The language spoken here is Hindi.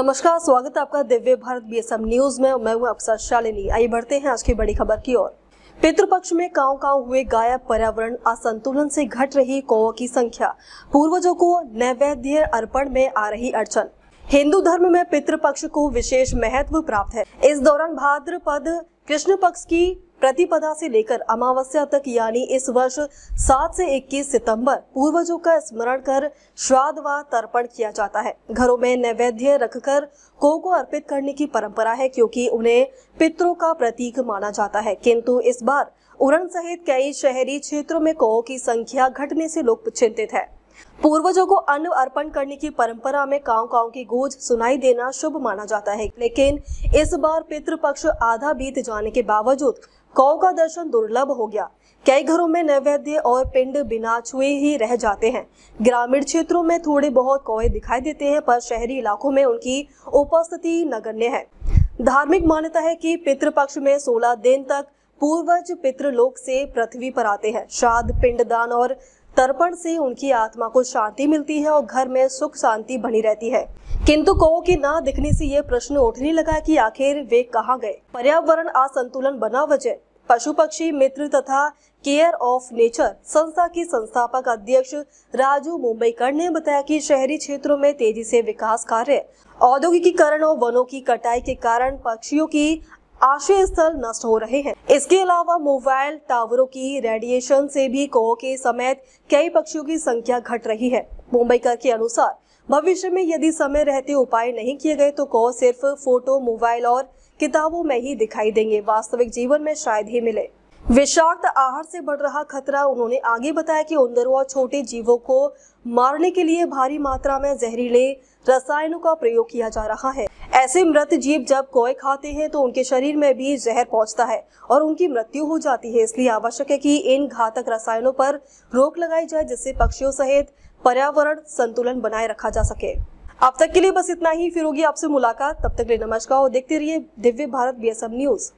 नमस्कार, स्वागत है आपका दिव्य भारत बीएसएम न्यूज में। मैं हूं अफसर शालिनी। आइए बढ़ते हैं आज की बड़ी खबर की ओर। पितृपक्ष में कांव हुए गायब, पर्यावरण असंतुलन से घट रही कौओं की संख्या, पूर्वजों को नैवेद्य अर्पण में आ रही अड़चन। हिंदू धर्म में पितृपक्ष को विशेष महत्व प्राप्त है। इस दौरान भाद्रपद कृष्ण पक्ष की प्रतिपदा से लेकर अमावस्या तक यानी इस वर्ष 7 से 21 सितंबर पूर्वजों का स्मरण कर श्राद्ध व तर्पण किया जाता है। घरों में नैवेद्य रखकर गौ को अर्पित करने की परंपरा है, क्योंकि उन्हें पितरों का प्रतीक माना जाता है। किंतु इस बार उरण सहित कई शहरी क्षेत्रों में गौ की संख्या घटने से लोग चिंतित है। पूर्वजों को अन्न अर्पण करने की परंपरा में काव काव की गूंज सुनाई देना शुभ माना जाता है, लेकिन इस बार पितृपक्ष आधा बीत जाने के बावजूद कौ का दर्शन दुर्लभ हो गया। कई घरों में नैवेद्य और पिंड बिना छुए ही रह जाते हैं। ग्रामीण क्षेत्रों में थोड़े बहुत कौए दिखाई देते हैं, पर शहरी इलाकों में उनकी उपस्थिति नगण्य है। धार्मिक मान्यता है कि पितृपक्ष में 16 दिन तक पूर्वज पितृलोक से पृथ्वी पर आते हैं। श्राद्ध, पिंडदान और तर्पण से उनकी आत्मा को शांति मिलती है और घर में सुख शांति बनी रहती है। किंतु कौओं की ना दिखने से यह प्रश्न उठने लगा कि आखिर वे कहाँ गए। पर्यावरण असंतुलन बना वजह। पशु पक्षी मित्र तथा केयर ऑफ नेचर संस्था की संस्थापक अध्यक्ष राजू मुंबईकर ने बताया कि शहरी क्षेत्रों में तेजी से विकास कार्य, औद्योगिकीकरण और वनों की कटाई के कारण पक्षियों की आश्रय स्थल नष्ट हो रहे हैं। इसके अलावा मोबाइल टावरों की रेडिएशन से भी कौओं के समेत कई पक्षियों की संख्या घट रही है। मुंबईकर के अनुसार भविष्य में यदि समय रहते उपाय नहीं किए गए तो कौओं सिर्फ फोटो, मोबाइल और किताबों में ही दिखाई देंगे, वास्तविक जीवन में शायद ही मिले। विषाक्त आहार से बढ़ रहा खतरा। उन्होंने आगे बताया कि उंदरों और छोटे जीवों को मारने के लिए भारी मात्रा में जहरीले रसायनों का प्रयोग किया जा रहा है। ऐसे मृत जीव जब कौए खाते हैं तो उनके शरीर में भी जहर पहुंचता है और उनकी मृत्यु हो जाती है। इसलिए आवश्यक है कि इन घातक रसायनों पर रोक लगाई जाए, जिससे पक्षियों सहित पर्यावरण संतुलन बनाए रखा जा सके। अब तक के लिए बस इतना ही। फिर होगी आपसे मुलाकात। तब तक के लिए नमस्कार और देखते रहिए दिव्य भारत बीएसएम न्यूज।